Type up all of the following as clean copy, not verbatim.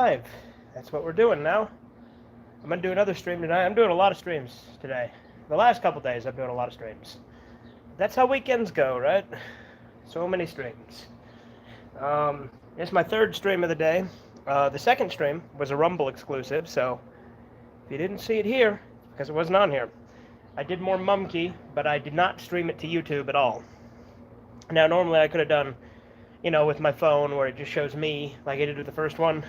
live. That's what we're doing now. I'm going to do another stream tonight. I'm doing a lot of streams today. The last couple days, I'm doing a lot of streams. That's how weekends go, right? So many streams. It's my third stream of the day. The second stream was a Rumble exclusive, so if you didn't see it here, because it wasn't on here, I did more Mumkey, but I did not stream it to YouTube at all. Now, normally I could have done, with my phone where it just shows me, like I did with the first one,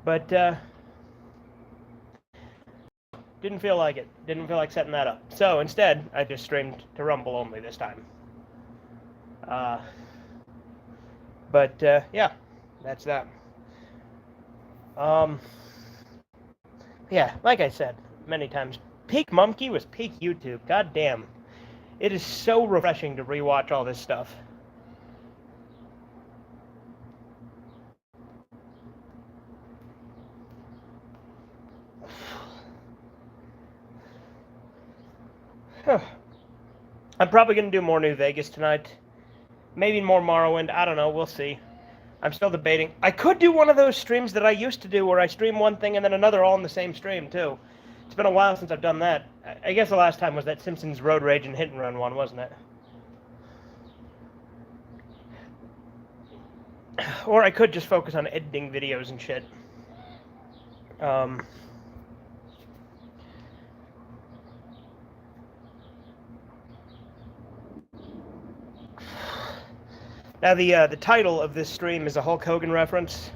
but didn't feel like it. Didn't feel like setting that up. So instead, I just streamed to Rumble only this time. Yeah, that's that. Yeah, like I said many times, peak Mumkey was peak YouTube. God damn. It is so refreshing to rewatch all this stuff. I'm probably going to do more New Vegas tonight. Maybe more Morrowind. I don't know. We'll see. I'm still debating. I could do one of those streams that I used to do where I stream one thing and then another all in the same stream, too. It's been a while since I've done that. I guess the last time was that Simpsons Road Rage and Hit and Run one, wasn't it? Or I could just focus on editing videos and shit. Now, the title of this stream is a Hulk Hogan reference.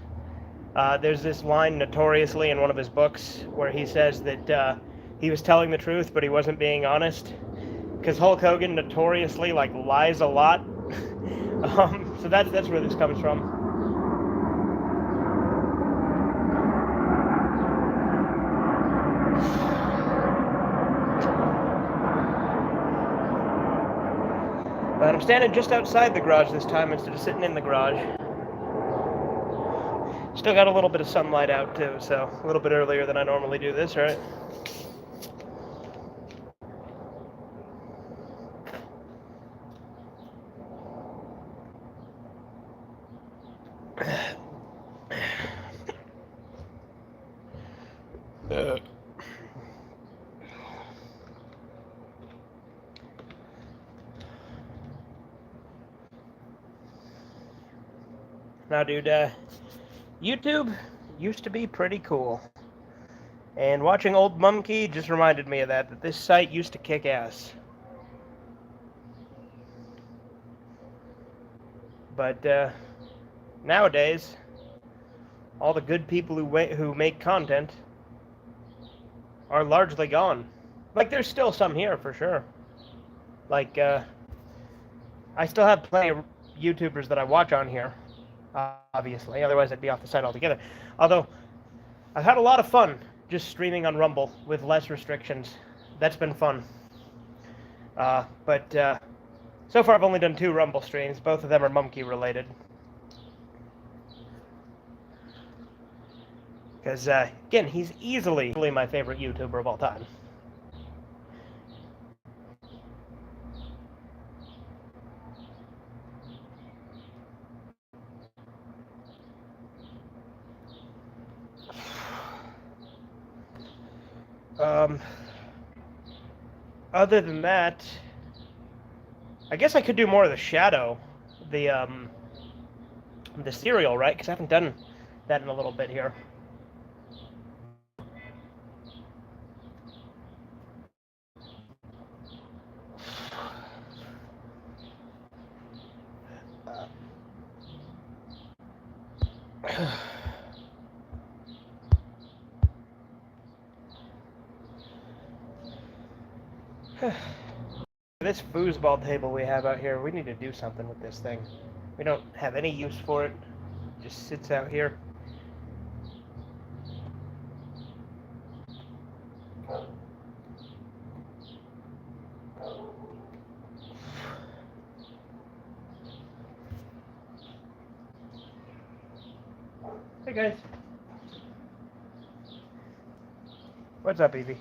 There's this line notoriously in one of his books where he says that he was telling the truth, but he wasn't being honest. Because Hulk Hogan notoriously, lies a lot. So that's where this comes from. But I'm standing just outside the garage this time instead of sitting in the garage. Still got a little bit of sunlight out too, so a little bit earlier than I normally do this, right? Now, dude, YouTube used to be pretty cool. And watching old Mumkey just reminded me of that this site used to kick ass. But nowadays, all the good people who make content are largely gone. There's still some here, for sure. I still have plenty of YouTubers that I watch on here, obviously. Otherwise, I'd be off the site altogether. Although, I've had a lot of fun just streaming on Rumble with less restrictions. That's been fun. So far I've only done 2 Rumble streams. Both of them are Mumkey related. Because, again, he's easily my favorite YouTuber of all time. Other than that, I guess I could do more of the Shadow, the serial, right? Because I haven't done that in a little bit here. This foosball table we have out here, we need to do something with this thing. We don't have any use for it. It just sits out here. Hey guys. What's up, Evie?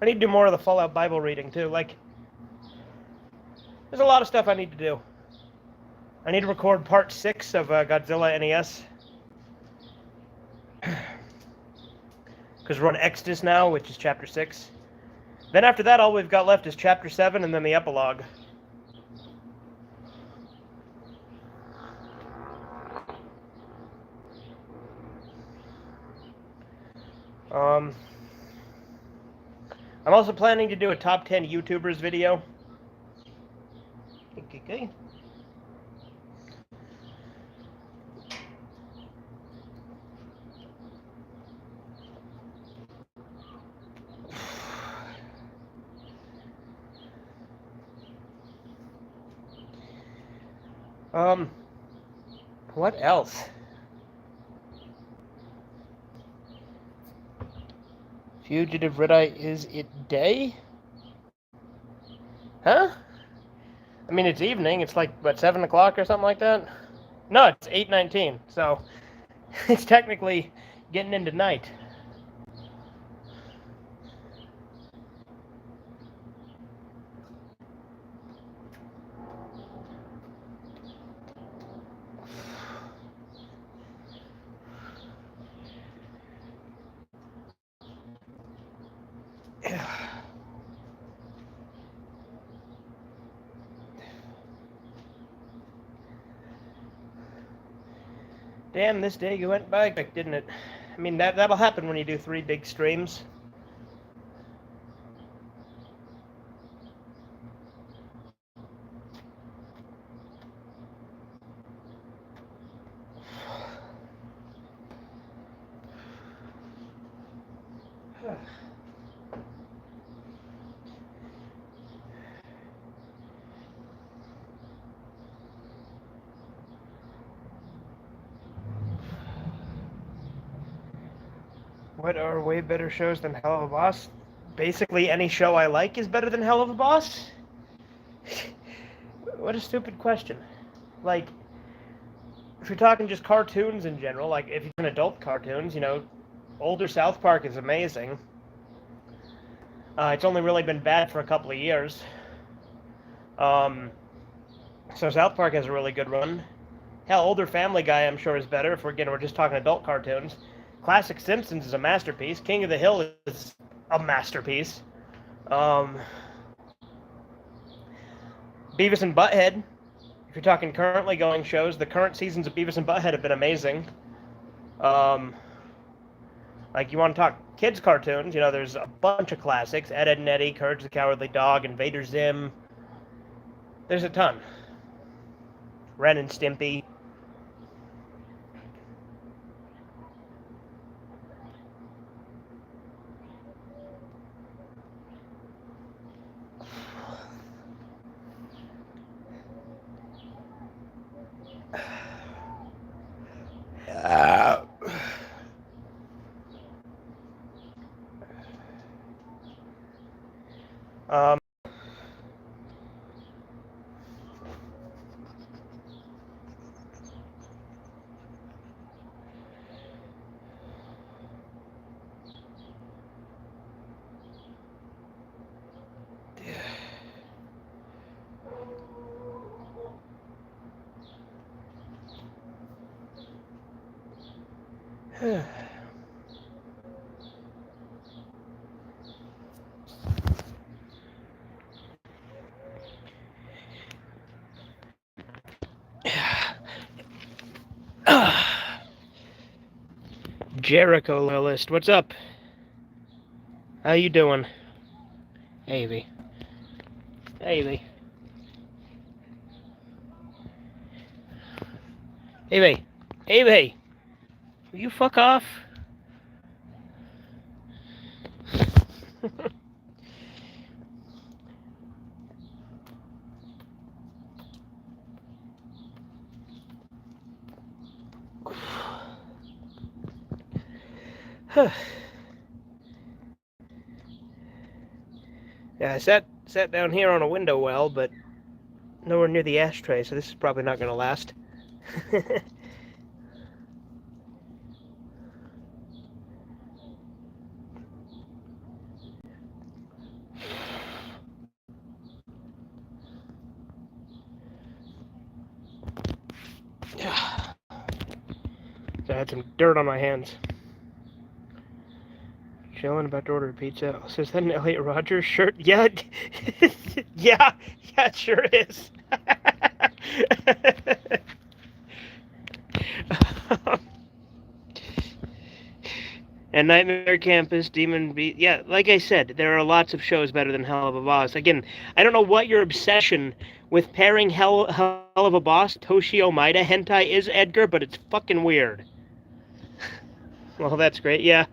I need to do more of the Fallout Bible reading, too. Like, there's a lot of stuff I need to do. I need to record part 6 of Godzilla NES. Because we're on Exodus now, which is chapter 6. Then after that, all we've got left is chapter 7 and then the epilogue. I'm also planning to do a top 10 YouTubers video. Okay. What else? Fugitive Red Eye, is it day? Huh? I mean, it's evening. It's like, what, 7 o'clock or something like that? No, it's 8:19, so it's technically getting into night. Damn, this day went by quick, didn't it? I mean, that'll happen when you do 3 big streams. What are way better shows than Hell of a Boss? Basically, any show I like is better than Hell of a Boss? What a stupid question. Like, if you're talking just cartoons in general, like if you're an adult cartoons, you know, older South Park is amazing. It's only really been bad for a couple of years. So South Park has a really good run. Hell, older Family Guy, I'm sure, is better if we're just talking adult cartoons. Classic Simpsons is a masterpiece. King of the Hill is a masterpiece. Beavis and Butthead, if you're talking currently going shows, the current seasons of Beavis and Butthead have been amazing. Like, you want to talk kids' cartoons, you know, there's a bunch of classics. Ed, Edd n Eddy, Courage the Cowardly Dog, Invader Zim. There's a ton. Ren and Stimpy. Jericho List, what's up? How you doing? Avy. Avy. Avy. Avy. Will you fuck off? Yeah, I sat down here on a window well, but nowhere near the ashtray, so this is probably not going to last. I had some dirt on my hands. Chilling, about to order a pizza. So is that an Elliot Rogers shirt? Yeah. Yeah, it sure is. And Nightmare Campus, Demon Beat. Yeah, like I said, there are lots of shows better than Hell of a Boss. Again, I don't know what your obsession with pairing Hell of a Boss, Toshio Maeda hentai is, Edgar, but it's fucking weird. Well, that's great, yeah.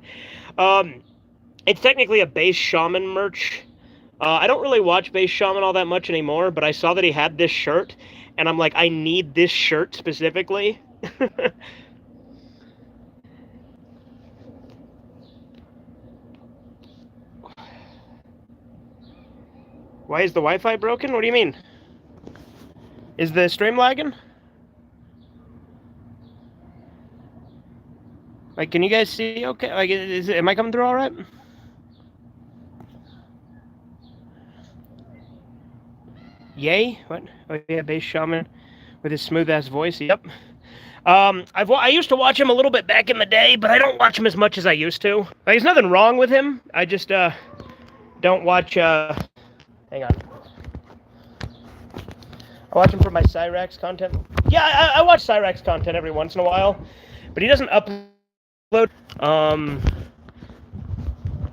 It's technically a Base Shaman merch. I don't really watch Base Shaman all that much anymore, but I saw that he had this shirt, and I'm like, I need this shirt specifically. Why is the Wi-Fi broken? What do you mean? Is the stream lagging? Like, can you guys see okay? Like, am I coming through all right? Yay? What? Oh yeah, Base Shaman with his smooth-ass voice. Yep. I used to watch him a little bit back in the day, but I don't watch him as much as I used to. Like, there's nothing wrong with him. I just don't watch. Hang on. I watch him for my Cyrax content. Yeah, I watch Cyrax content every once in a while, but he doesn't upload.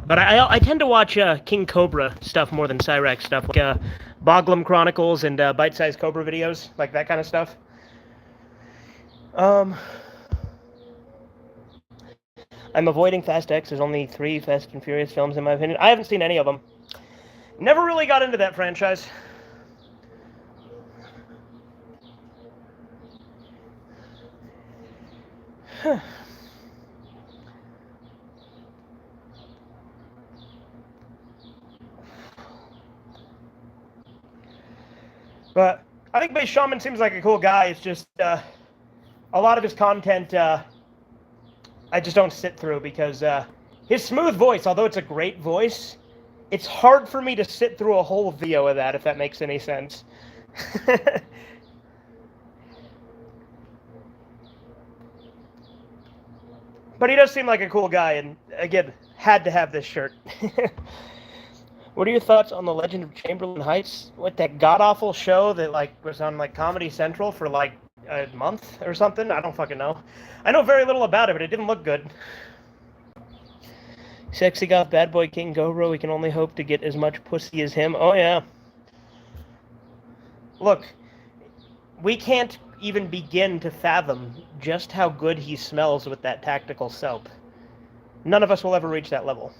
But I tend to watch King Cobra stuff more than Cyrax stuff, like Boglum Chronicles and bite-sized Cobra videos, like that kind of stuff. I'm avoiding Fast X. There's only 3 Fast and Furious films, in my opinion. I haven't seen any of them. Never really got into that franchise. But I think Base Shaman seems like a cool guy. It's just a lot of his content I just don't sit through because his smooth voice, although it's a great voice, it's hard for me to sit through a whole video of that, if that makes any sense. But he does seem like a cool guy, and again, had to have this shirt. What are your thoughts on The Legend of Chamberlain Heights? What, that god-awful show that like was on like Comedy Central for like a month or something? I don't fucking know. I know very little about it, but it didn't look good. Sexy goth bad boy King Cobra, we can only hope to get as much pussy as him. Oh yeah. Look, we can't even begin to fathom just how good he smells with that tactical soap. None of us will ever reach that level.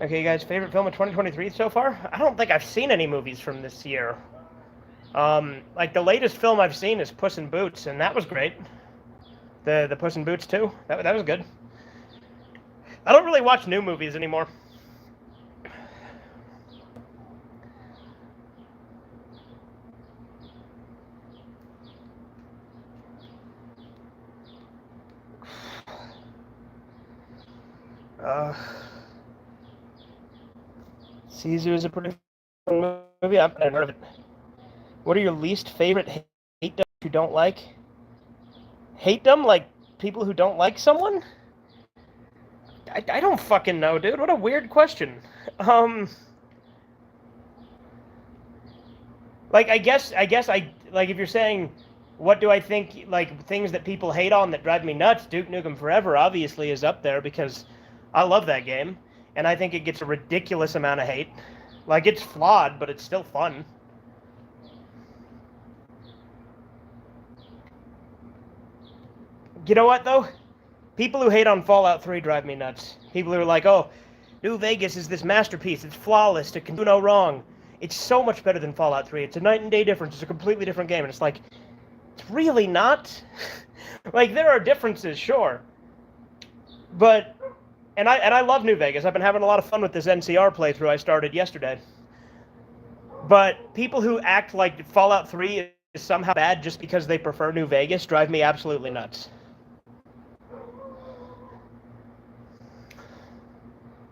Okay, guys, favorite film of 2023 so far? I don't think I've seen any movies from this year. Like, the latest film I've seen is Puss in Boots, and that was great. The Puss in Boots 2, that was good. I don't really watch new movies anymore. Caesar is a pretty fun movie. I've never heard of it. What are your least favorite hate them you don't like? Hate them? Like people who don't like someone? I don't fucking know, dude. What a weird question. Like I guess I like if you're saying what do I think like things that people hate on that drive me nuts, Duke Nukem Forever obviously is up there because I love that game and I think it gets a ridiculous amount of hate. Like it's flawed, but it's still fun. You know what though? People who hate on Fallout 3 drive me nuts. People who are like, "Oh, New Vegas is this masterpiece. It's flawless. It can do no wrong. It's so much better than Fallout 3. It's a night and day difference. It's a completely different game." And it's like, it's really not. Like, there are differences, sure. But, and I love New Vegas. I've been having a lot of fun with this NCR playthrough I started yesterday. But people who act like Fallout 3 is somehow bad just because they prefer New Vegas drive me absolutely nuts.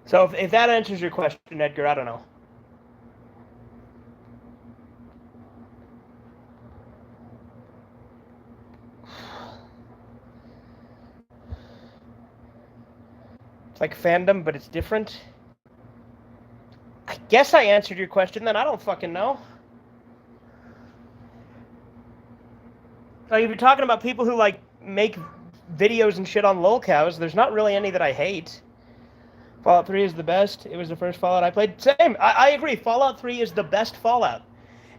So if that answers your question, Edgar, I don't know. like fandom, but it's different. I guess I answered your question then. I don't fucking know. Like, if you're talking about people who, like, make videos and shit on lolcows, there's not really any that I hate. Fallout 3 is the best. It was the first Fallout I played. Same. I agree. Fallout 3 is the best Fallout.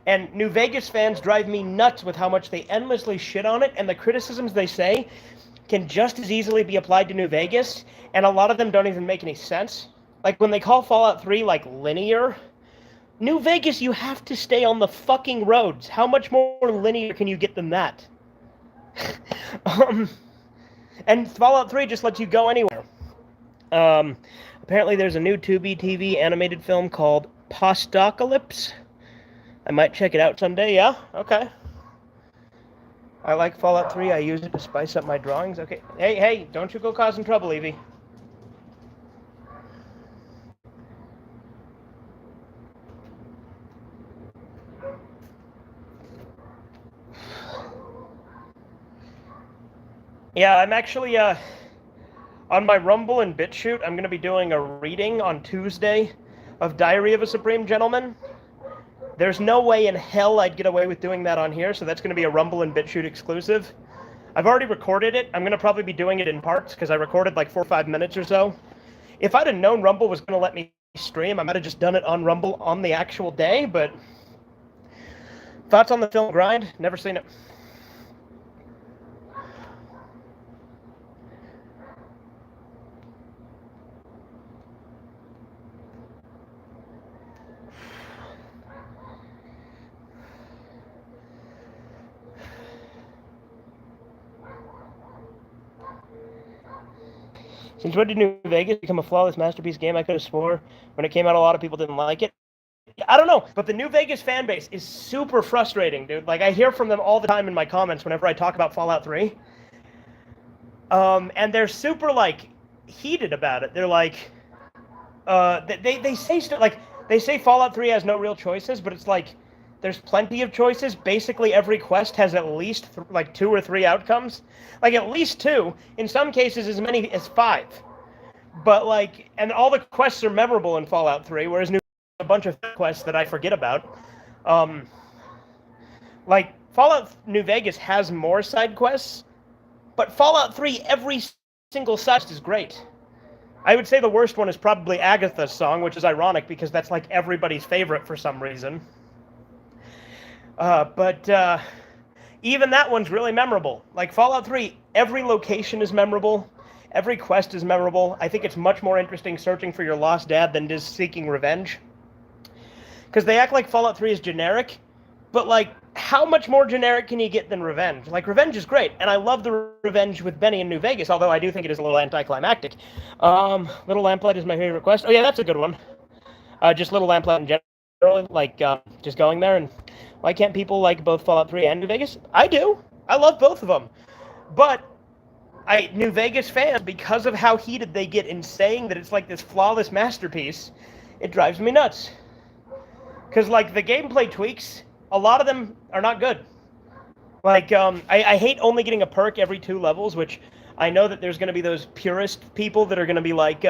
And New Vegas fans drive me nuts with how much they endlessly shit on it, and the criticisms they say can just as easily be applied to New Vegas, and a lot of them don't even make any sense. Like, when they call Fallout 3, like, linear, New Vegas, you have to stay on the fucking roads. How much more linear can you get than that? And Fallout 3 just lets you go anywhere. Apparently there's a new Tubi TV animated film called Postocalypse. I might check it out someday, yeah? Okay. I like Fallout 3. I use it to spice up my drawings. Okay. Hey, don't you go causing trouble, Evie. Yeah, I'm actually, on my Rumble and BitChute, I'm going to be doing a reading on Tuesday of Diary of a Supreme Gentleman. There's no way in hell I'd get away with doing that on here, so that's going to be a Rumble and BitChute exclusive. I've already recorded it. I'm going to probably be doing it in parts, because I recorded like 4 or 5 minutes or so. If I'd have known Rumble was going to let me stream, I might have just done it on Rumble on the actual day, but... Thoughts on the film Grind? Never seen it. Since when did New Vegas become a flawless masterpiece game? I could have swore when it came out a lot of people didn't like it. I don't know, but the New Vegas fan base is super frustrating, dude. Like, I hear from them all the time in my comments whenever I talk about Fallout 3. And they're super, like, heated about it. They're like, they say stuff, like, they say Fallout 3 has no real choices, but it's like, there's plenty of choices. Basically, every quest has at least, like, 2 or 3 outcomes. Like, at least 2. In some cases, as many as 5. But, like, and all the quests are memorable in Fallout 3, whereas a bunch of quests that I forget about. Like, Fallout New Vegas has more side quests, but Fallout 3, every single side quest is great. I would say the worst one is probably Agatha's song, which is ironic because that's, like, everybody's favorite for some reason. But even that one's really memorable. Like, Fallout 3, every location is memorable. Every quest is memorable. I think it's much more interesting searching for your lost dad than just seeking revenge. Because they act like Fallout 3 is generic, but, like, how much more generic can you get than revenge? Like, revenge is great, and I love the revenge with Benny in New Vegas, although I do think it is a little anticlimactic. Little Lamplight is my favorite quest. Oh, yeah, that's a good one. Just Little Lamplight in general, like, just going there, and why can't people like both Fallout 3 and New Vegas? I do. I love both of them. But New Vegas fans, because of how heated they get in saying that it's like this flawless masterpiece, it drives me nuts. Because, like, the gameplay tweaks, a lot of them are not good. Like, I hate only getting a perk every 2 levels, which I know that there's going to be those purist people that are going to be like,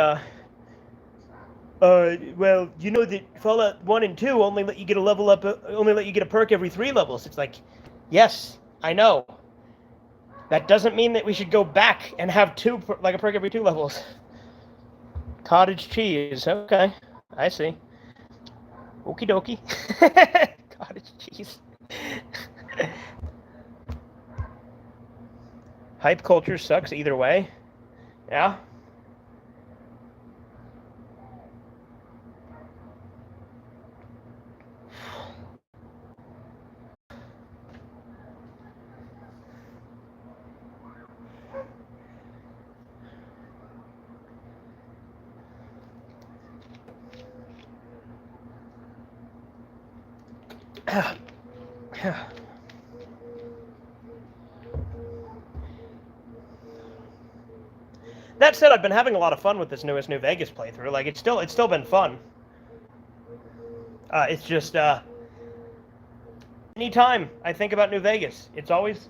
well, you know that Fallout 1 and 2 only let you get a level up, only let you get a perk every 3 levels. It's like, yes, I know. That doesn't mean that we should go back and have a perk every 2 levels. Cottage cheese, okay, I see. Okie dokie. Cottage cheese. Hype culture sucks either way. Yeah. That said, I've been having a lot of fun with this newest New Vegas playthrough. Like, it's still been fun. It's just, anytime I think about New Vegas, it's always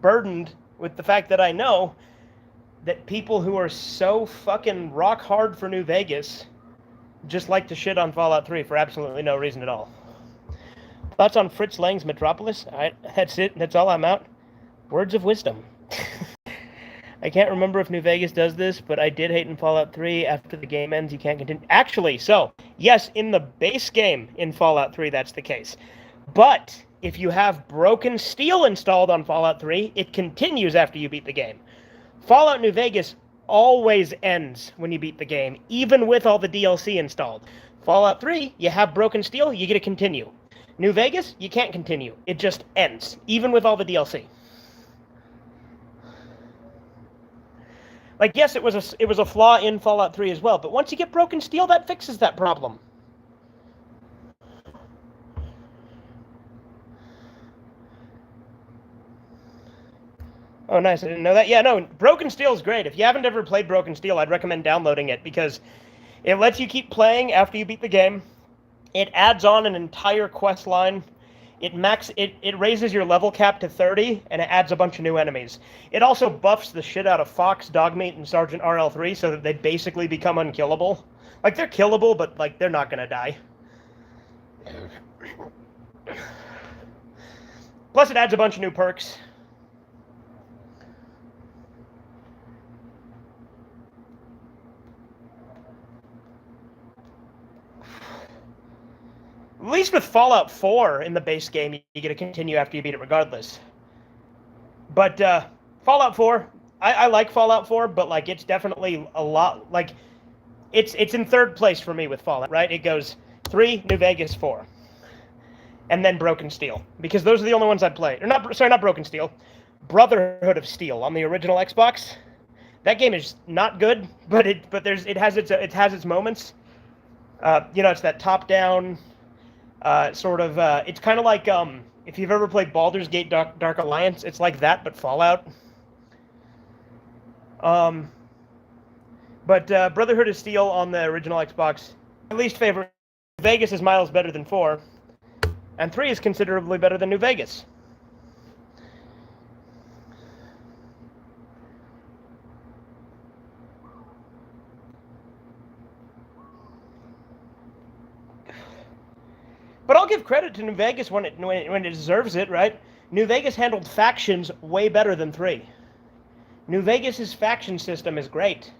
burdened with the fact that I know that people who are so fucking rock hard for New Vegas just like to shit on Fallout 3 for absolutely no reason at all. Thoughts on Fritz Lang's Metropolis? That's it. That's all I'm out. Words of wisdom. I can't remember if New Vegas does this, but I did hate in Fallout 3. After the game ends, you can't continue. Actually, so, yes, in the base game in Fallout 3, that's the case. But if you have Broken Steel installed on Fallout 3, it continues after you beat the game. Fallout New Vegas always ends when you beat the game, even with all the DLC installed. Fallout 3, you have Broken Steel, you get to continue. New Vegas, you can't continue. It just ends, even with all the DLC. Like, yes, it was a flaw in Fallout 3 as well, but once you get Broken Steel, that fixes that problem. Oh, nice. I didn't know that. Yeah, no, Broken Steel is great. If you haven't ever played Broken Steel, I'd recommend downloading it because it lets you keep playing after you beat the game. It adds on an entire quest line. It raises your level cap to 30, and it adds a bunch of new enemies. It also buffs the shit out of Fox, Dogmeat, and Sergeant RL3 so that they basically become unkillable. Like, they're killable, but, like, they're not gonna die. Plus, it adds a bunch of new perks. At least with Fallout 4 in the base game, you get to continue after you beat it regardless. But Fallout 4, I like Fallout 4, but like it's definitely a lot like it's in third place for me with Fallout, right? It goes 3, New Vegas, 4. And then Broken Steel. Because those are the only ones I'd play. Or not Broken Steel. Brotherhood of Steel on the original Xbox. That game is not good, but it has its moments. It's that top-down sort of, it's kind of like, if you've ever played Baldur's Gate Dark Alliance, it's like that, but Fallout. But Brotherhood of Steel on the original Xbox, my least favorite. Vegas is miles better than 4, and 3 is considerably better than New Vegas. But I'll give credit to New Vegas when it deserves it, right? New Vegas handled factions way better than 3. New Vegas's faction system is great.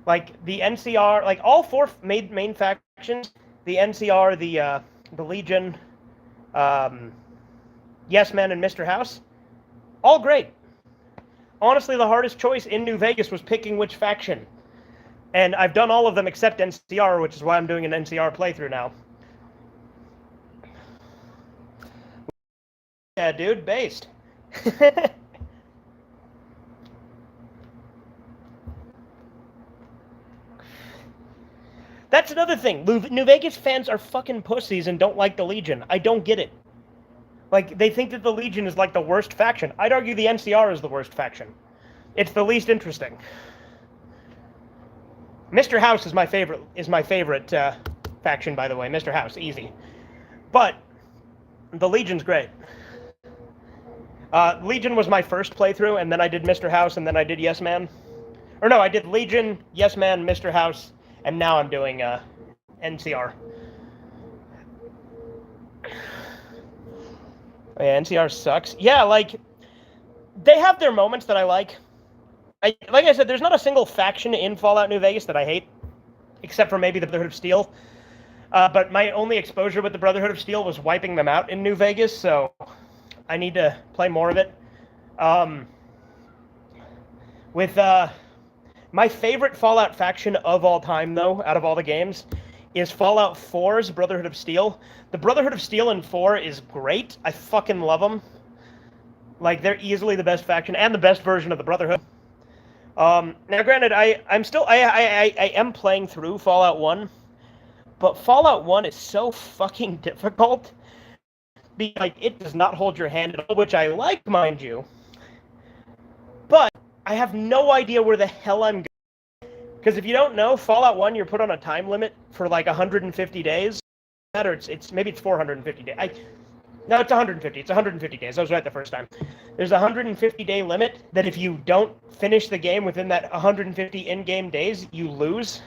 Like the NCR, like all 4 main factions, the NCR, the Legion, Yes Men, and Mr. House, all great. Honestly, the hardest choice in New Vegas was picking which faction. And I've done all of them except NCR, which is why I'm doing an NCR playthrough now. Yeah, dude, based. That's another thing. New Vegas fans are fucking pussies and don't like the Legion. I don't get it. Like, they think that the Legion is like the worst faction. I'd argue the NCR is the worst faction. It's the least interesting. Mr. House is my favorite faction, by the way. Mr. House, easy. But the Legion's great. Legion was my first playthrough, and then I did Mr. House, and then I did Yes Man. Or no, I did Legion, Yes Man, Mr. House, and now I'm doing NCR. Oh, yeah, NCR sucks. Yeah, like, they have their moments that I like. Like I said, there's not a single faction in Fallout New Vegas that I hate, except for maybe the Brotherhood of Steel. But my only exposure with the Brotherhood of Steel was wiping them out in New Vegas, so I need to play more of it. My favorite Fallout faction of all time, though, out of all the games, is Fallout 4's Brotherhood of Steel. The Brotherhood of Steel in 4 is great. I fucking love them. Like, they're easily the best faction and the best version of the Brotherhood. Now, granted, I am playing through Fallout 1, but Fallout 1 is so fucking difficult. Like, it does not hold your hand at all, which I like, mind you. But I have no idea where the hell I'm going. Because if you don't know, Fallout 1, you're put on a time limit for like 150 days. Or maybe it's 450 days. No, it's 150. It's 150 days. I was right the first time. There's a 150-day limit that if you don't finish the game within that 150 in-game days, you lose.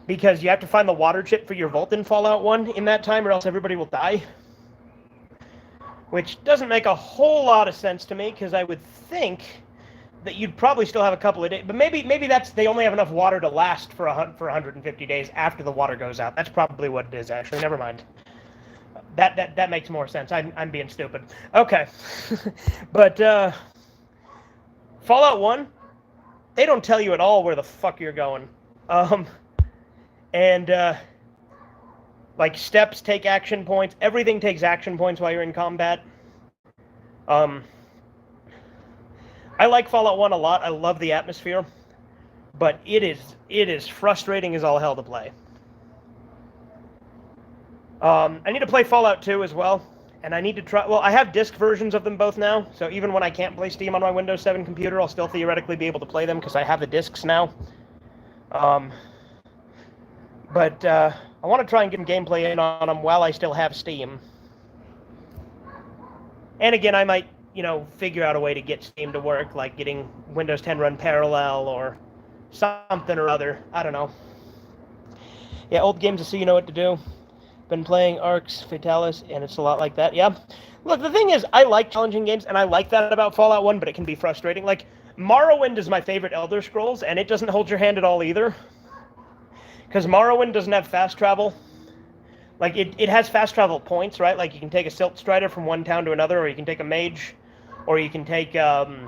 Because you have to find the water chip for your Volt in Fallout 1 in that time, or else everybody will die. Which doesn't make a whole lot of sense to me, because I would think that you'd probably still have a couple of days. But maybe that's they only have enough water to last for 150 days after the water goes out. That's probably what it is, actually. Never mind. That makes more sense. I'm being stupid. Okay. But Fallout 1, they don't tell you at all where the fuck you're going. Like, steps take action points. Everything takes action points while you're in combat. I like Fallout 1 a lot. I love the atmosphere. But it is frustrating as all hell to play. I need to play Fallout 2 as well. And I need to try... Well, I have disc versions of them both now. So even when I can't play Steam on my Windows 7 computer, I'll still theoretically be able to play them because I have the discs now. But I want to try and get gameplay in on them while I still have Steam. And again, I might, figure out a way to get Steam to work, like getting Windows 10 run parallel or something or other. I don't know. Yeah, old games so you know what to do. Been playing Arx Fatalis, and it's a lot like that. Yeah. Look, the thing is, I like challenging games, and I like that about Fallout 1, but it can be frustrating. Like, Morrowind is my favorite Elder Scrolls, and it doesn't hold your hand at all either. Because Morrowind doesn't have fast travel. Like, it has fast travel points, right? Like, you can take a Silt Strider from one town to another, or you can take a mage, or you can take a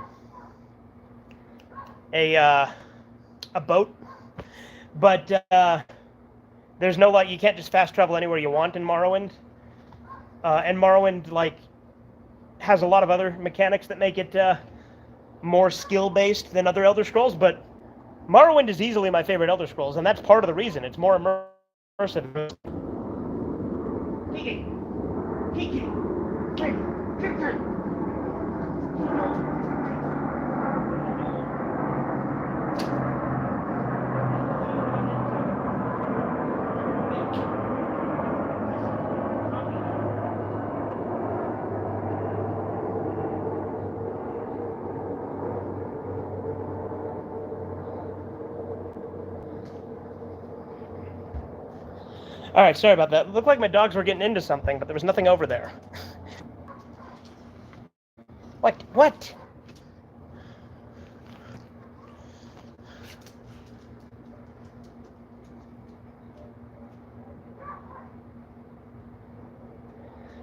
boat. But there's no, like, you can't just fast travel anywhere you want in Morrowind. And Morrowind, like, has a lot of other mechanics that make it more skill-based than other Elder Scrolls, but Morrowind is easily my favorite Elder Scrolls, and that's part of the reason. It's more immersive. Kiki! Kiki! Kiki! Alright, sorry about that. It looked like my dogs were getting into something, but there was nothing over there. What?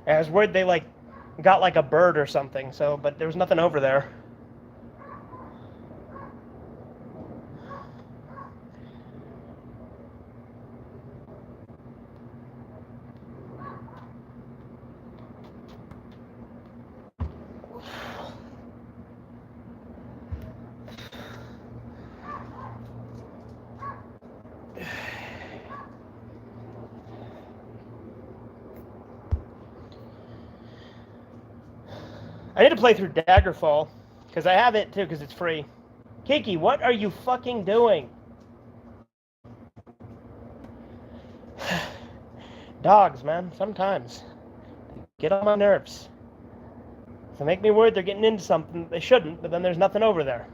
I was worried they, got, a bird or something, but there was nothing over there. I need to play through Daggerfall, because I have it too, because it's free. Kiki, what are you fucking doing? Dogs, man, sometimes. They get on my nerves. They make me worried they're getting into something they shouldn't, but then there's nothing over there.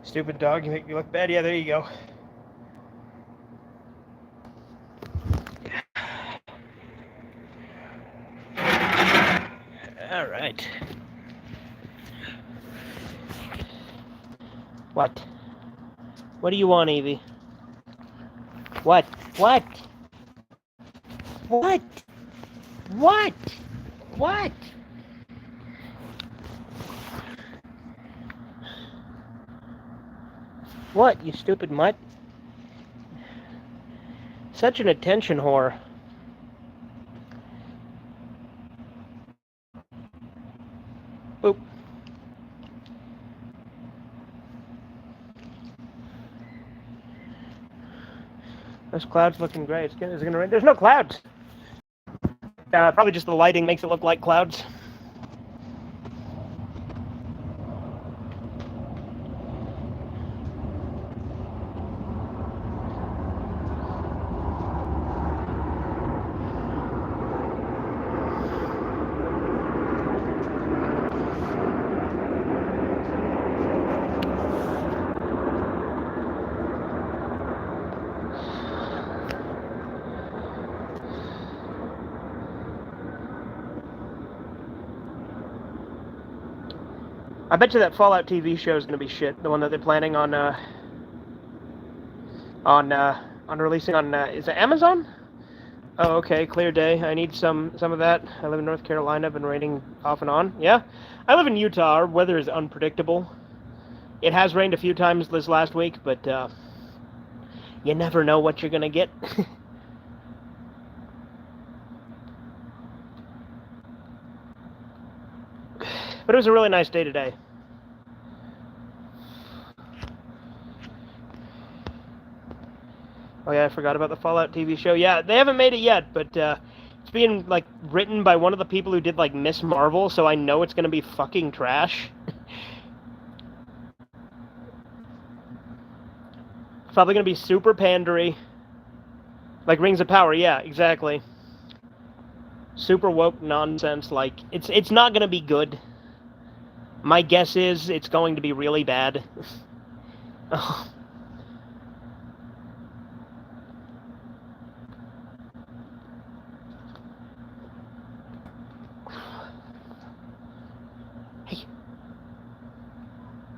Stupid dog, you make me look bad. Yeah, there you go. All right. What? What do you want, Evie? What? What? What? What? What? What, you stupid mutt? Such an attention whore. Boop. Those clouds looking great. Is it gonna rain? There's no clouds. Probably just the lighting makes it look like clouds. I bet you that Fallout TV show is gonna be shit. The one that they're planning on releasing on is it Amazon? Oh, okay, clear day. I need some of that. I live in North Carolina. Been raining off and on. Yeah, I live in Utah. Our weather is unpredictable. It has rained a few times this last week, but you never know what you're gonna get. But it was a really nice day today. Oh yeah, I forgot about the Fallout TV show. Yeah, they haven't made it yet, but it's being like written by one of the people who did like Miss Marvel, so I know it's gonna be fucking trash. It's probably gonna be super pandery. Like Rings of Power, yeah, exactly. Super woke nonsense. Like it's not gonna be good. My guess is it's going to be really bad. Hey.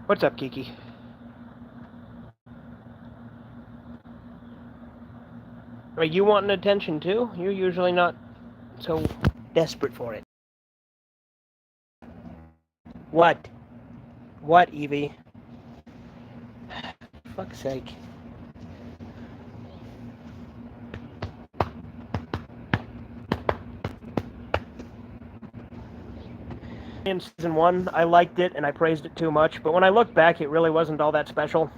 What's up, Kiki? Are you wanting attention too? You're usually not so desperate for it. What? What, Evie? For fuck's sake. In season 1, I liked it and I praised it too much, but when I look back, it really wasn't all that special.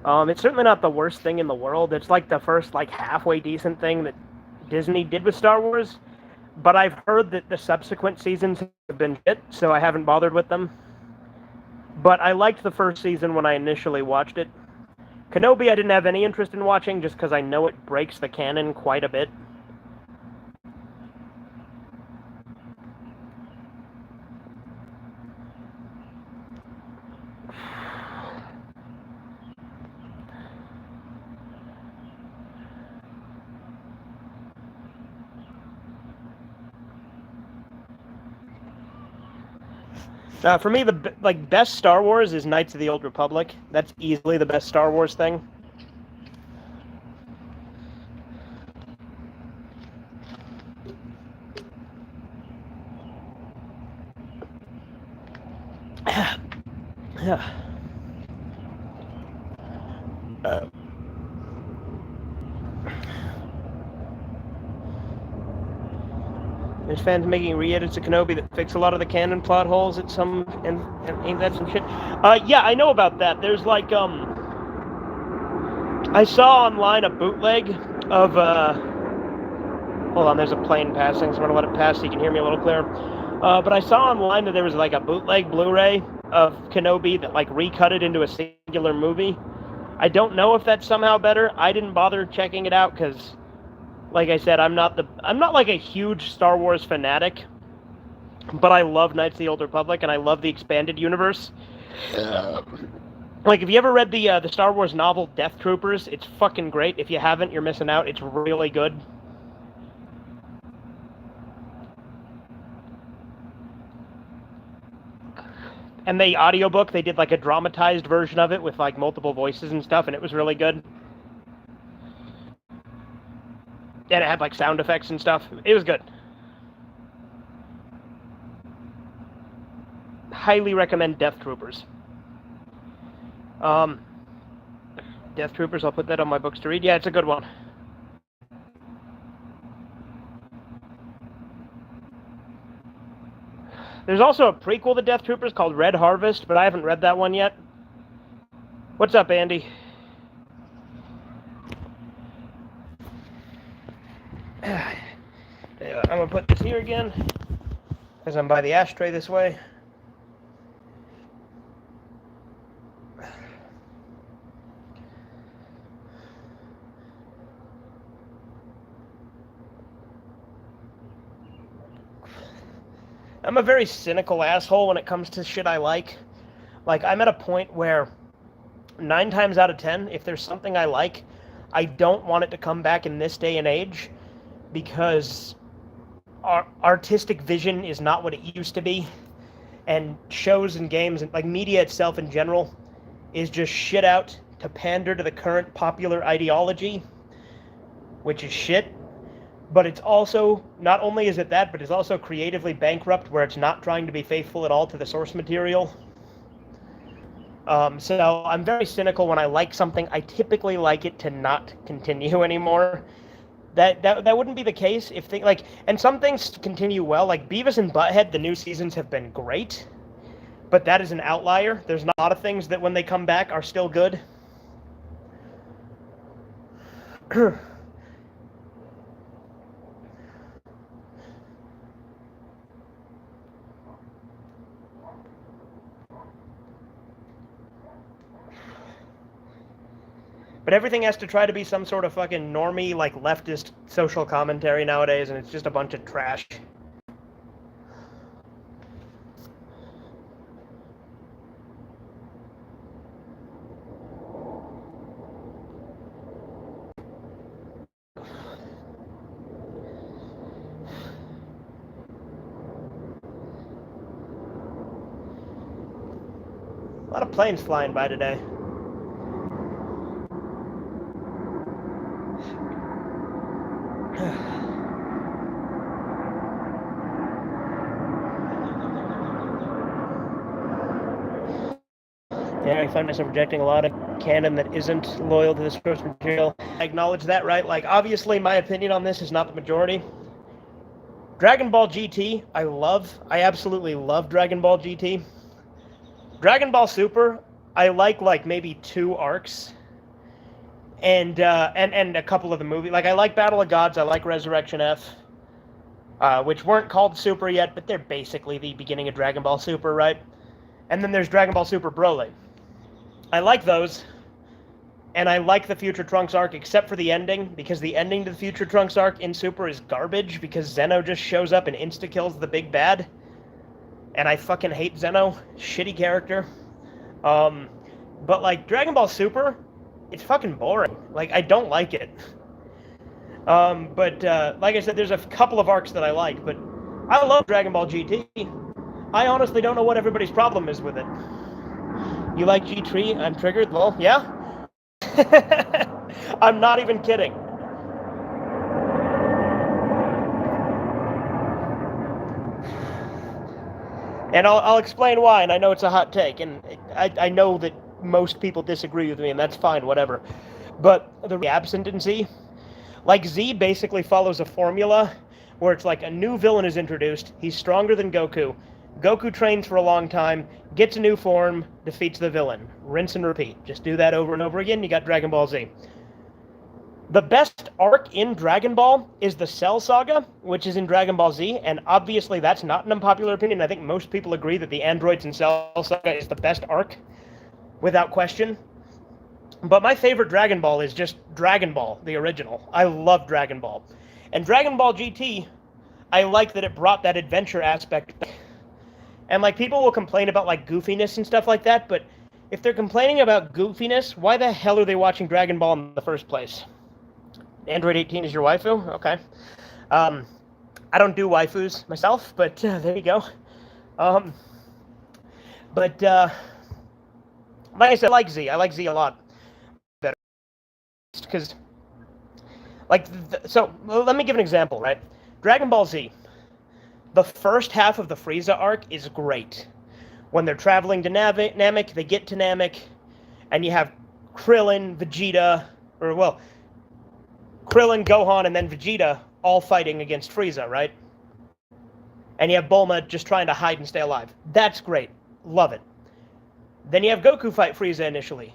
It's certainly not the worst thing in the world. It's like the first, like, halfway decent thing that Disney did with Star Wars, but I've heard that the subsequent seasons have been shit, so I haven't bothered with them. But I liked the first season when I initially watched it. Kenobi I didn't have any interest in watching, just because I know it breaks the canon quite a bit. For me, the best Star Wars is Knights of the Old Republic. That's easily the best Star Wars thing. There's fans making re-edits of Kenobi that fix a lot of the canon plot holes at some and ain't that some shit? Yeah, I know about that. There's like I saw online a bootleg of hold on, there's a plane passing, so I'm gonna let it pass so you can hear me a little clearer. But I saw online that there was like a bootleg Blu-ray of Kenobi that like recut it into a singular movie. I don't know if that's somehow better. I didn't bother checking it out because, like I said, I'm not like a huge Star Wars fanatic, but I love Knights of the Old Republic and I love the expanded universe. Like, if you ever read the Star Wars novel Death Troopers, it's fucking great. If you haven't, you're missing out. It's really good. And the audiobook, they did like a dramatized version of it with like multiple voices and stuff, and it was really good. And it had like sound effects and stuff. It was good. Highly recommend Death Troopers. Death Troopers, I'll put that on my books to read. Yeah, it's a good one. There's also a prequel to Death Troopers called Red Harvest, but I haven't read that one yet. What's up, Andy? I'm gonna put this here again, because I'm by the ashtray this way. I'm a very cynical asshole when it comes to shit I like. Like, I'm at a point where 9 times out of 10, if there's something I like, I don't want it to come back in this day and age, because our artistic vision is not what it used to be, and shows and games and like media itself in general is just shit out to pander to the current popular ideology, which is shit. But it's also, not only is it that, but it's also creatively bankrupt, where it's not trying to be faithful at all to the source material. So I'm very cynical when I like something. I typically like it to not continue anymore. That wouldn't be the case if things like, and some things continue well, like Beavis and Butthead. The new seasons have been great, but that is an outlier. There's not a lot of things that when they come back are still good. But everything has to try to be some sort of fucking normie, like, leftist social commentary nowadays, and it's just a bunch of trash. A lot of planes flying by today. Yeah, I find myself rejecting a lot of canon that isn't loyal to the source material. I acknowledge that, right? Like, obviously, my opinion on this is not the majority. Dragon Ball GT, I absolutely love Dragon Ball GT. Dragon Ball Super, I like maybe 2 arcs. And a couple of the movies. Like, I like Battle of Gods, I like Resurrection F, which weren't called Super yet, but they're basically the beginning of Dragon Ball Super, right? And then there's Dragon Ball Super Broly. I like those, and I like the Future Trunks arc, except for the ending, because the ending to the Future Trunks arc in Super is garbage, because Zeno just shows up and insta-kills the big bad, and I fucking hate Zeno. Shitty character. But, like, Dragon Ball Super, it's fucking boring. Like, I don't like it. But like I said, there's a couple of arcs that I like, but I love Dragon Ball GT. I honestly don't know what everybody's problem is with it. You like G3? I'm triggered? Well, yeah. I'm not even kidding. And I'll explain why, and I know it's a hot take, and I know that most people disagree with me, and that's fine, whatever. But the absent in Z, like, Z basically follows a formula where it's like a new villain is introduced, he's stronger than Goku, Goku trains for a long time, gets a new form, defeats the villain. Rinse and repeat. Just do that over and over again, you got Dragon Ball Z. The best arc in Dragon Ball is the Cell Saga, which is in Dragon Ball Z, and obviously that's not an unpopular opinion. I think most people agree that the Androids and Cell Saga is the best arc, without question. But my favorite Dragon Ball is just Dragon Ball, the original. I love Dragon Ball. And Dragon Ball GT, I like that it brought that adventure aspect back. And, like, people will complain about, like, goofiness and stuff like that, but if they're complaining about goofiness, why the hell are they watching Dragon Ball in the first place? Android 18 is your waifu? Okay. I don't do waifus myself, but there you go. Like I said, I like Z. I like Z a lot better. Because, like, so, let me give an example, right? Dragon Ball Z. The first half of the Frieza arc is great. When they're traveling to Namek, they get to Namek, and you have Krillin, Vegeta, Krillin, Gohan, and then Vegeta all fighting against Frieza, right? And you have Bulma just trying to hide and stay alive. That's great. Love it. Then you have Goku fight Frieza initially.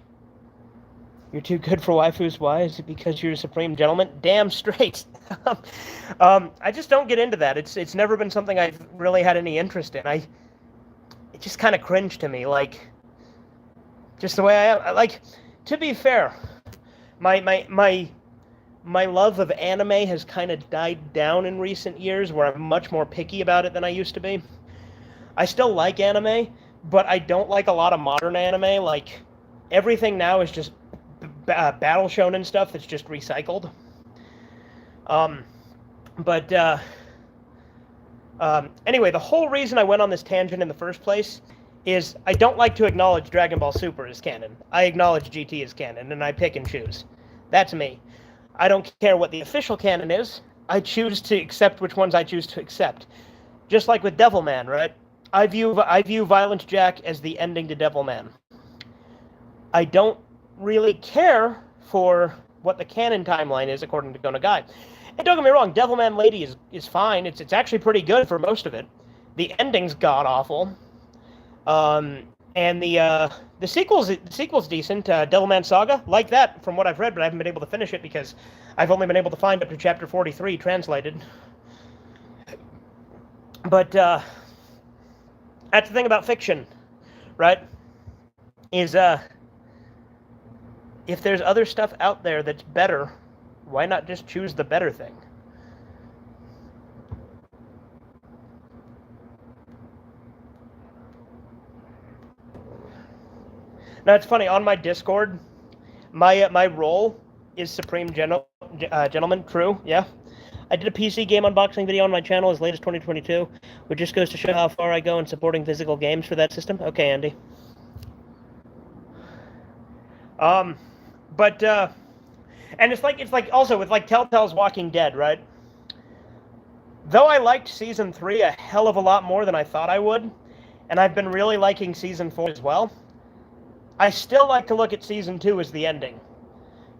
You're too good for waifus. Why? Is it because you're a supreme gentleman? Damn straight. I just don't get into that. It's never been something I've really had any interest in. It just kind of cringe to me, like, just the way I am. Like, to be fair, my love of anime has kind of died down in recent years, where I'm much more picky about it than I used to be. I still like anime, but I don't like a lot of modern anime. Like, everything now is just battle shonen stuff that's just recycled. Anyway, the whole reason I went on this tangent in the first place is I don't like to acknowledge Dragon Ball Super as canon. I acknowledge GT as canon, and I pick and choose. That's me. I don't care what the official canon is. I choose to accept which ones I choose to accept. Just like with Devilman, right? I view Violent Jack as the ending to Devilman. I don't really care for what the canon timeline is according to Gonagai. And don't get me wrong, Devilman Lady is fine. It's actually pretty good for most of it. The ending's god-awful. And the sequel's decent. Devilman Saga, like that from what I've read, but I haven't been able to finish it because I've only been able to find up to chapter 43 translated. But that's the thing about fiction, right? Is if there's other stuff out there that's better, why not just choose the better thing? Now, it's funny, on my Discord, my role is Supreme Gentleman, true, yeah. I did a PC game unboxing video on my channel as late as 2022, which just goes to show how far I go in supporting physical games for that system. Okay, Andy. And it's like also with like Telltale's Walking Dead, right? Though I liked Season 3 a hell of a lot more than I thought I would, and I've been really liking Season 4 as well, I still like to look at Season 2 as the ending.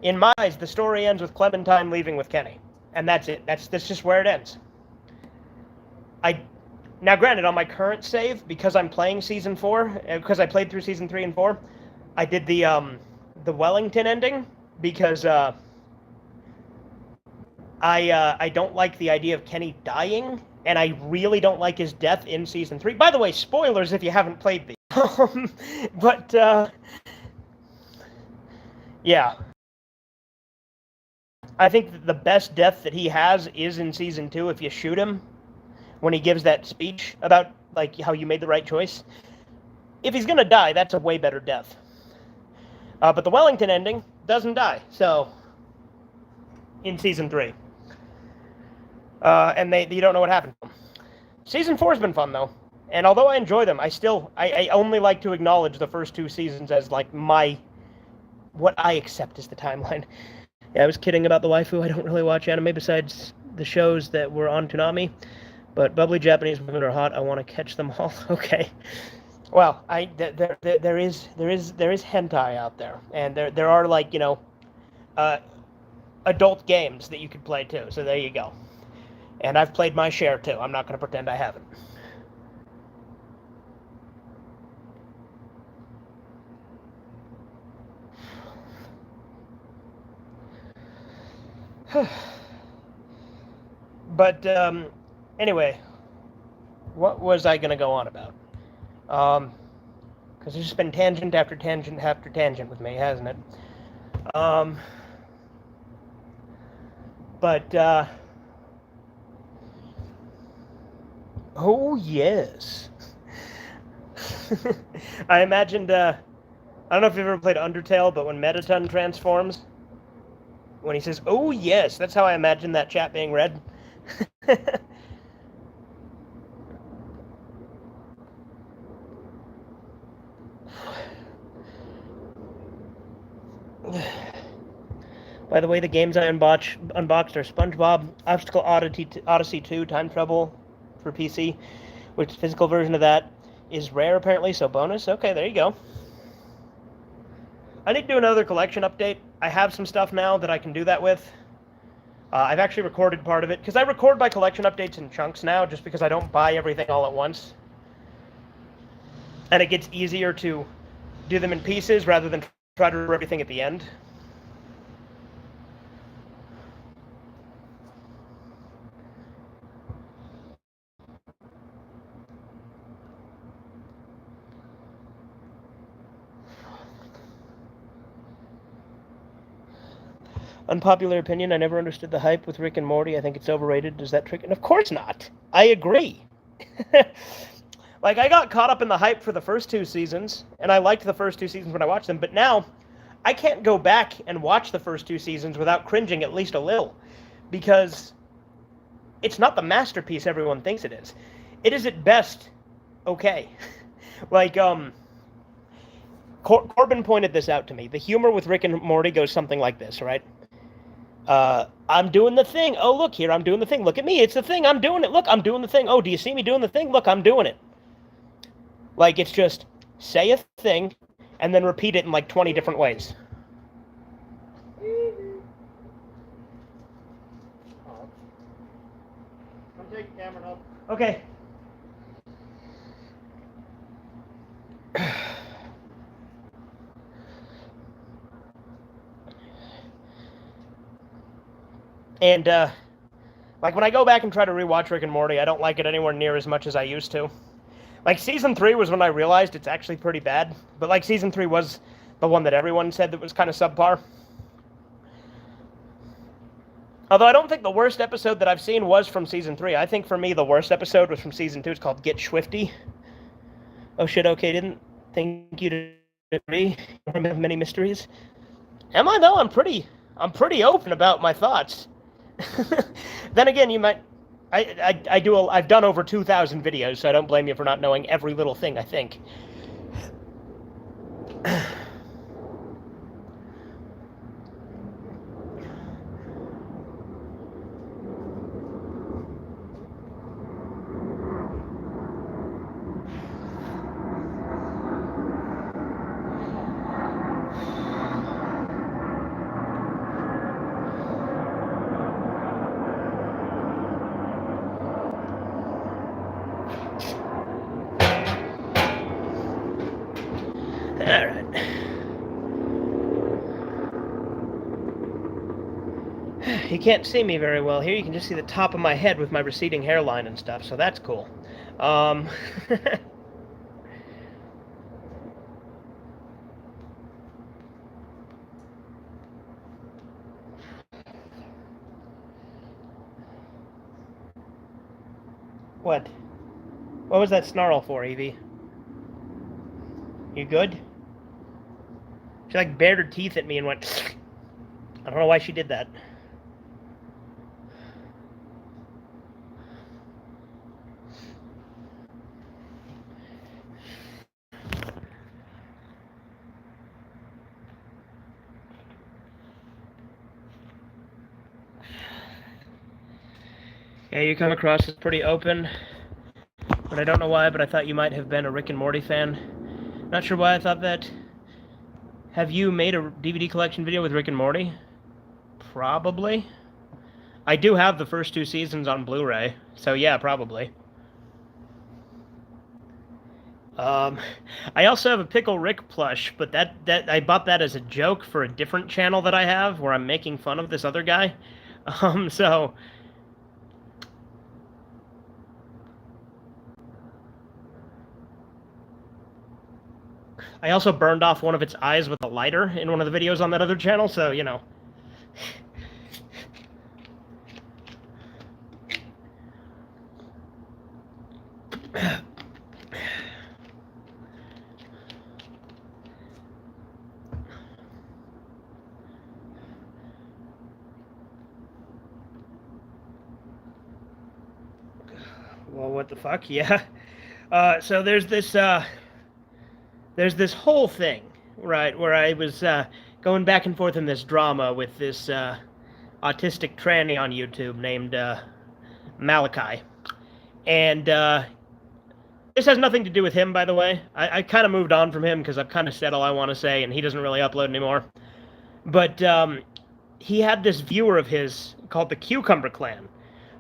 In my eyes, the story ends with Clementine leaving with Kenny. And that's it. That's just where it ends. Now, granted, on my current save, because I'm playing Season 4, because I played through Season 3 and 4, I did the Wellington ending, because I don't like the idea of Kenny dying, and I really don't like his death in Season 3. By the way, spoilers if you haven't played these. Yeah. I think the best death that he has is in Season 2 if you shoot him, when he gives that speech about like how you made the right choice. If he's gonna die, that's a way better death. But the Wellington ending doesn't die, so in Season 3. And you don't know what happened to him. Season 4's been fun, though. And although I enjoy them, I only like to acknowledge the first two seasons as like what I accept as the timeline. Yeah, I was kidding about the waifu. I don't really watch anime besides the shows that were on Toonami. But bubbly Japanese women are hot. I want to catch them all. Okay. Well, there is hentai out there, and there are like, you know, adult games that you could play too. So there you go. And I've played my share too. I'm not going to pretend I haven't. But anyway, what was I going to go on about? Because there's just been tangent after tangent after tangent with me, hasn't it? Oh yes. I imagined, I don't know if you've ever played Undertale, but when Mettaton transforms, when he says, oh yes, that's how I imagined that chat being read. By the way, the games I unboxed are SpongeBob, Obstacle Odyssey 2, Time Trouble for PC, which the physical version of that is rare apparently, so bonus. Okay, there you go. I need to do another collection update. I have some stuff now that I can do that with. I've actually recorded part of it, because I record my collection updates in chunks now, just because I don't buy everything all at once. And it gets easier to do them in pieces rather than try to do everything at the end. Unpopular opinion, I never understood the hype with Rick and Morty. I think it's overrated. Does that trick? And of course not. I agree. Like, I got caught up in the hype for the first 2 seasons, and I liked the first 2 seasons when I watched them, but now I can't go back and watch the first 2 seasons without cringing at least a little, because it's not the masterpiece everyone thinks it is. It is at best okay. Like, Corbin pointed this out to me. The humor with Rick and Morty goes something like this, right? I'm doing the thing. Oh, look here, I'm doing the thing. Look at me, it's the thing, I'm doing it. Look, I'm doing the thing. Oh, do you see me doing the thing? Look, I'm doing it. Like, it's just say a thing and then repeat it in like 20 different ways. I'm taking Cameron up. Okay. And, like, when I go back and try to rewatch Rick and Morty, I don't like it anywhere near as much as I used to. Like, Season 3 was when I realized it's actually pretty bad. But, like, Season 3 was the one that everyone said that was kind of subpar. Although I don't think the worst episode that I've seen was from Season 3. I think, for me, the worst episode was from Season 2. It's called Get Swifty. Oh, shit, okay, didn't think you'd agree. You remember many mysteries. Am I, though? I'm pretty open about my thoughts. Then again, you might... I've done over 2,000 videos, so I don't blame you for not knowing every little thing I think. Alright. You can't see me very well here. You can just see the top of my head with my receding hairline and stuff, so that's cool. What? What was that snarl for, Evie? You good? She, like, bared her teeth at me and went... I don't know why she did that. Yeah, you come across as pretty open, but I don't know why, but I thought you might have been a Rick and Morty fan. Not sure why I thought that. Have you made a DVD collection video with Rick and Morty? Probably. I do have the first 2 seasons on Blu-ray, so yeah, probably. I also have a Pickle Rick plush, but that I bought that as a joke for a different channel that I have, where I'm making fun of this other guy. So... I also burned off one of its eyes with a lighter in one of the videos on that other channel, so, you know. Well, what the fuck? Yeah. So there's this whole thing, right, where I was going back and forth in this drama with this autistic tranny on YouTube named Malachi. And This has nothing to do with him, by the way. I kind of moved on from him because I've kind of said all I want to say, and he doesn't really upload anymore. But he had this viewer of his called the Cucumber Clan,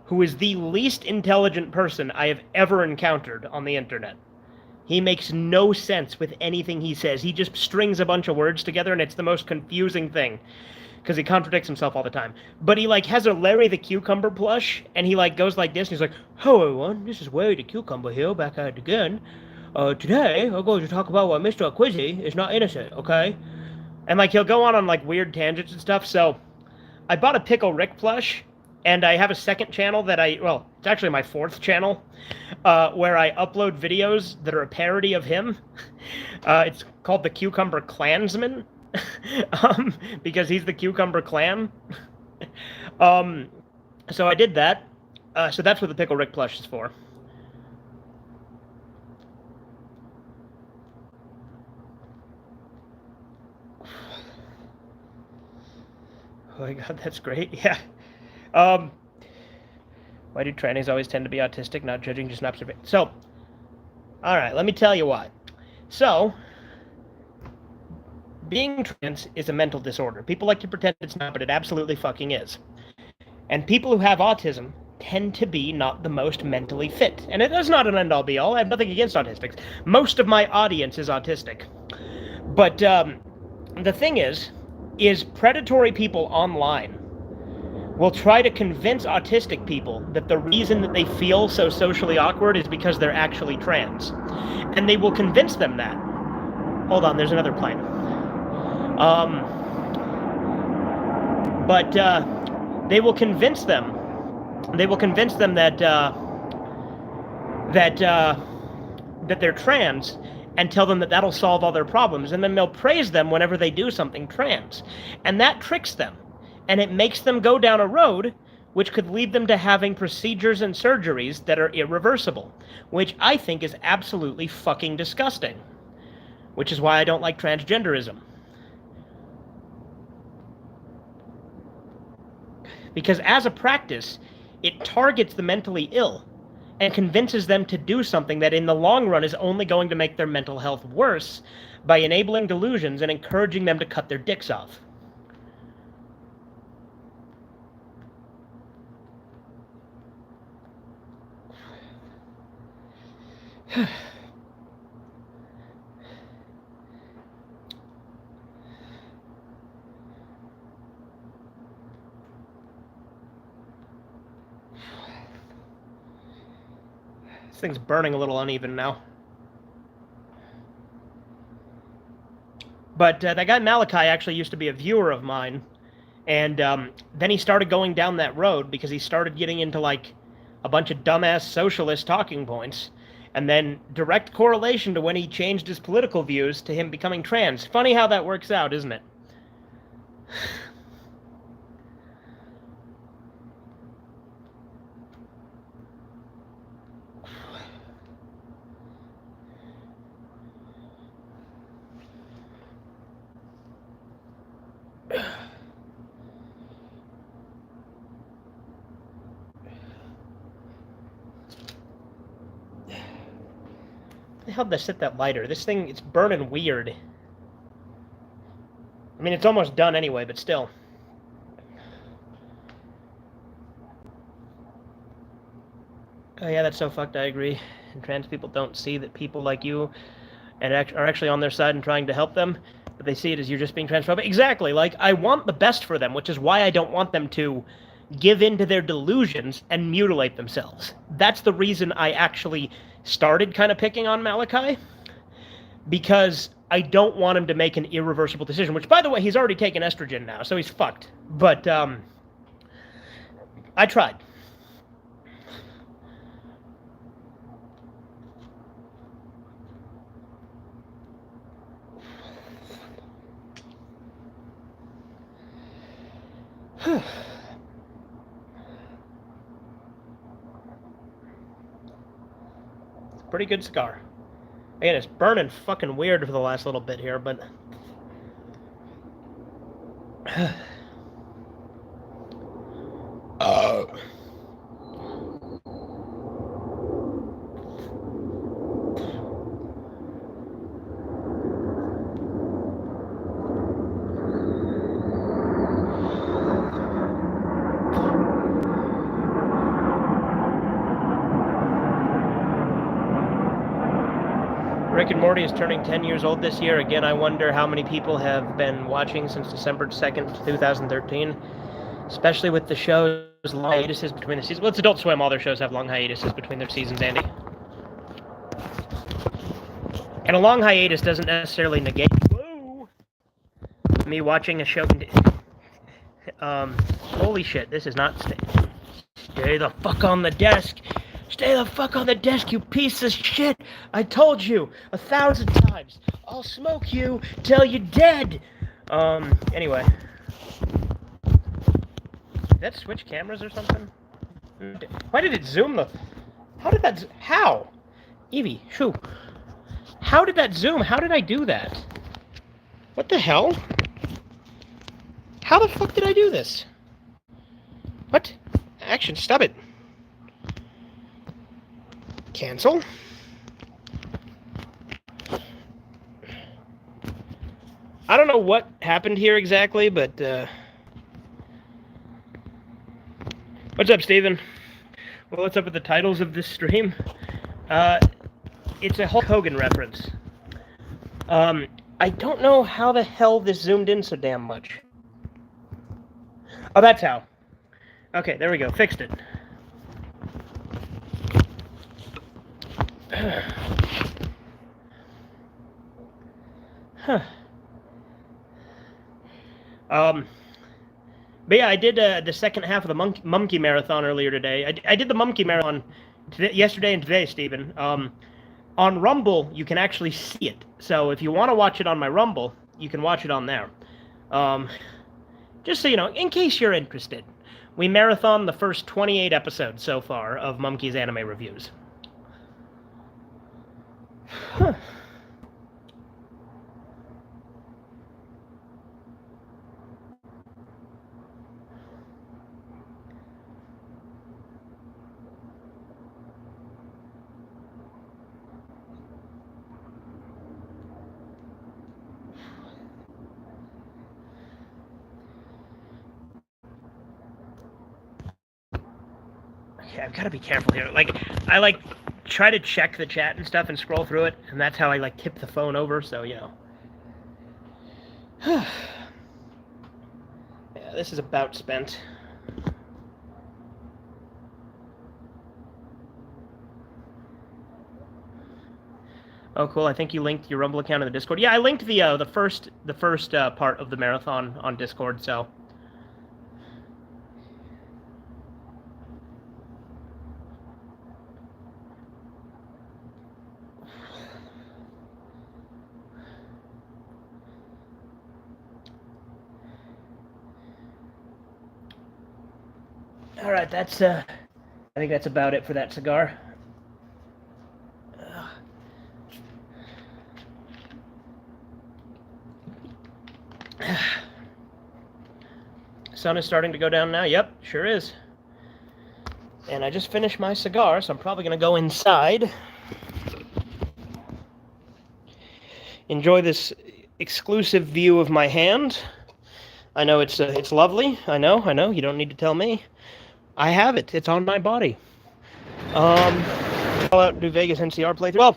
who is the least intelligent person I have ever encountered on the internet. He makes no sense with anything he says. He just strings a bunch of words together, and it's the most confusing thing, because he contradicts himself all the time. But he, like, has a Larry the Cucumber plush, and he, like, goes like this, and he's like, "Hello, everyone, this is Larry the Cucumber here, back at it again. Today, I'm going to talk about why Mr. Quizzy is not innocent, okay?" And, like, he'll go on, like, weird tangents and stuff, so I bought a Pickle Rick plush, and I have a second channel that well, it's actually my fourth channel, where I upload videos that are a parody of him. It's called the Cucumber Klansman, because he's the Cucumber Clan. So I did that. So that's what the Pickle Rick plush is for. Oh my god, that's great. Yeah. Why do trannies always tend to be autistic? Not judging, just an observation. So, alright, let me tell you why. So, being trans is a mental disorder. People like to pretend it's not, but it absolutely fucking is. And people who have autism tend to be not the most mentally fit. And it is not an end-all be-all. I have nothing against autistics. Most of my audience is autistic. But the thing is predatory people online will try to convince autistic people that the reason that they feel so socially awkward is because they're actually trans. And they will convince them that. Hold on, there's another plane. They will convince them. They will convince them that that they're trans, and tell them that that'll solve all their problems, and then they'll praise them whenever they do something trans, and that tricks them, and it makes them go down a road which could lead them to having procedures and surgeries that are irreversible, which I think is absolutely fucking disgusting, which is why I don't like transgenderism. Because as a practice, it targets the mentally ill and convinces them to do something that in the long run is only going to make their mental health worse by enabling delusions and encouraging them to cut their dicks off. This thing's burning a little uneven now. But that guy Malachi actually used to be a viewer of mine. And then he started going down that road because he started getting into, like, a bunch of dumbass socialist talking points. And then direct correlation to when he changed his political views to him becoming trans. Funny how that works out, isn't it? The hell did I set that lighter? This thing, it's burning weird. I mean, it's almost done anyway, but still. Oh yeah, that's so fucked, I agree. And trans people don't see that people like you and are actually on their side and trying to help them, but they see it as you're just being transphobic. Exactly, like, I want the best for them, which is why I don't want them to give in to their delusions and mutilate themselves. That's the reason I actually started kind of picking on Malachi, because I don't want him to make an irreversible decision, which, by the way, he's already taken estrogen now, so he's fucked. But, I tried. Pretty good cigar. Again, it's burning fucking weird for the last little bit here, but... Rick and Morty is turning 10 years old this year. Again, I wonder how many people have been watching since December 2nd, 2013. Especially with the show's long hiatuses between the seasons. Well, it's Adult Swim. All their shows have long hiatuses between their seasons, Andy. And a long hiatus doesn't necessarily negate me watching a show. Holy shit, this is not... Stay the fuck on the desk. Stay the fuck on the desk, you piece of shit. I told you 1,000 times. I'll smoke you till you're dead. Anyway. Did that switch cameras or something? Why did it zoom the... How did that... How? Evie, shoo. How did that zoom? How did I do that? What the hell? How the fuck did I do this? What? Action, stop it. Cancel. I don't know what happened here exactly, but, What's up, Steven? Well, what's up with the titles of this stream? It's a Hulk Hogan reference. I don't know how the hell this zoomed in so damn much. Oh, that's how. Okay, there we go. Fixed it. Huh. But yeah, I did the second half of the Mumkey Marathon earlier today. I did the Mumkey Marathon yesterday and today, Steven. On Rumble, you can actually see it. So if you want to watch it on my Rumble, you can watch it on there. Just so you know, in case you're interested. We marathon the first 28 episodes so far of Mumkey's Anime Reviews. Huh. Okay, I've got to be careful here. I try to check the chat and stuff and scroll through it, and that's how I tip the phone over, so you know. Yeah, this is about spent. Oh, cool. I think you linked your Rumble account in the Discord. Yeah, I linked the first part of the marathon on Discord, so. All right, that's I think that's about it for that cigar. Sun is starting to go down now. Yep, sure is. And I just finished my cigar, so I'm probably going to go inside. Enjoy this exclusive view of my hand. I know it's lovely. I know. You don't need to tell me. I have it. It's on my body. I'll out do Vegas NCR playthrough. Well,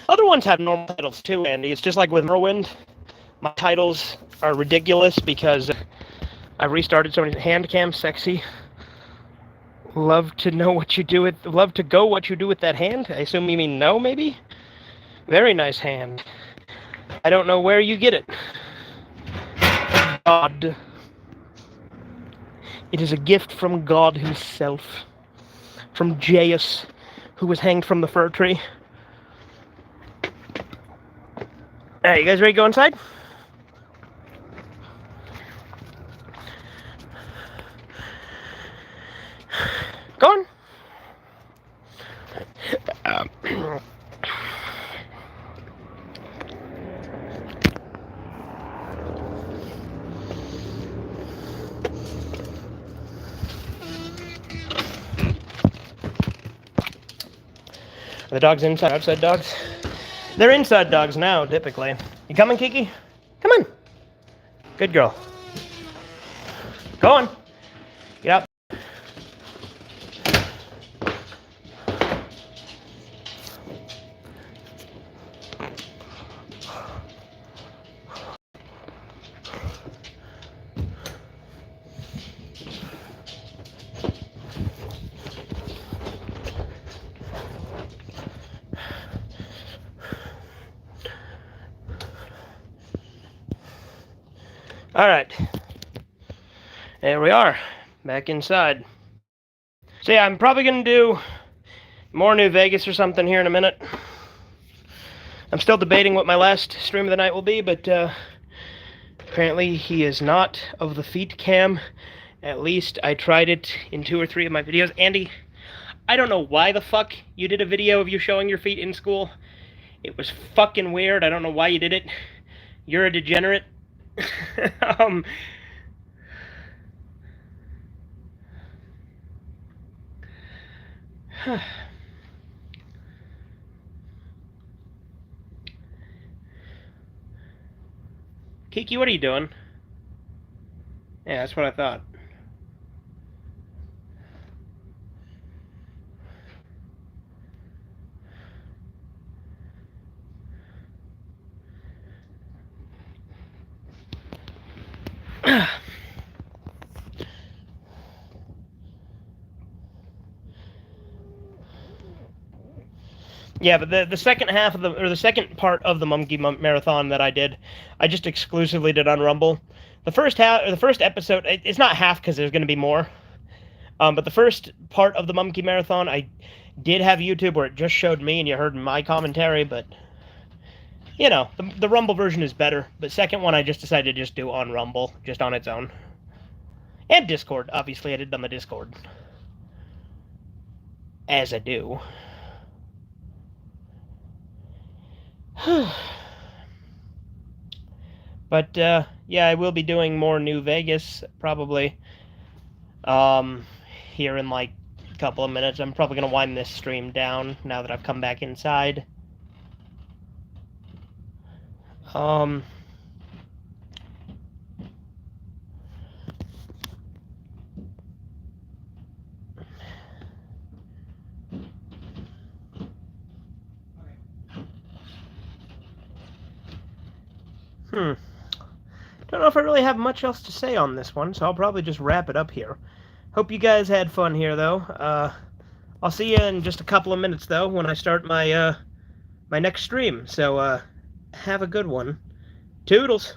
other ones have normal titles too, Andy. It's just like with Morrowind. My titles are ridiculous because I restarted so many. Hand cam sexy. Love to know what you do with. Love to go what you do with that hand. I assume you mean no, maybe. Very nice hand. I don't know where you get it. God. It is a gift from God himself. From Jaius, who was hanged from the fir tree. Alright, you guys ready to go inside? Go on. Are the dogs inside, outside dogs? They're inside dogs now, typically. You coming, Kiki? Come on. Good girl. Go on. Get out. Alright. There we are. Back inside. So yeah, I'm probably going to do more New Vegas or something here in a minute. I'm still debating what my last stream of the night will be, but apparently he is not of the feet cam. At least I tried it in 2 or 3 of my videos. Andy, I don't know why the fuck you did a video of you showing your feet in school. It was fucking weird. I don't know why you did it. You're a degenerate. Kiki, what are you doing? Yeah, that's what I thought. Yeah, but the second half of the second part of the Monkey Marathon that I did, I just exclusively did on Rumble. The first episode, it's not half because there's going to be more. But the first part of the Monkey Marathon, I did have YouTube where it just showed me and you heard my commentary, but you know, the Rumble version is better. But second one, I just decided to just do on Rumble, just on its own. And Discord, obviously I did it on the Discord. As I do. But, yeah, I will be doing more New Vegas, probably, here in, like, a couple of minutes. I'm probably going to wind this stream down now that I've come back inside. Don't know if I really have much else to say on this one, so I'll probably just wrap it up here. Hope you guys had fun here, though. I'll see you in just a couple of minutes, though, when I start my, my next stream. So, have a good one. Toodles!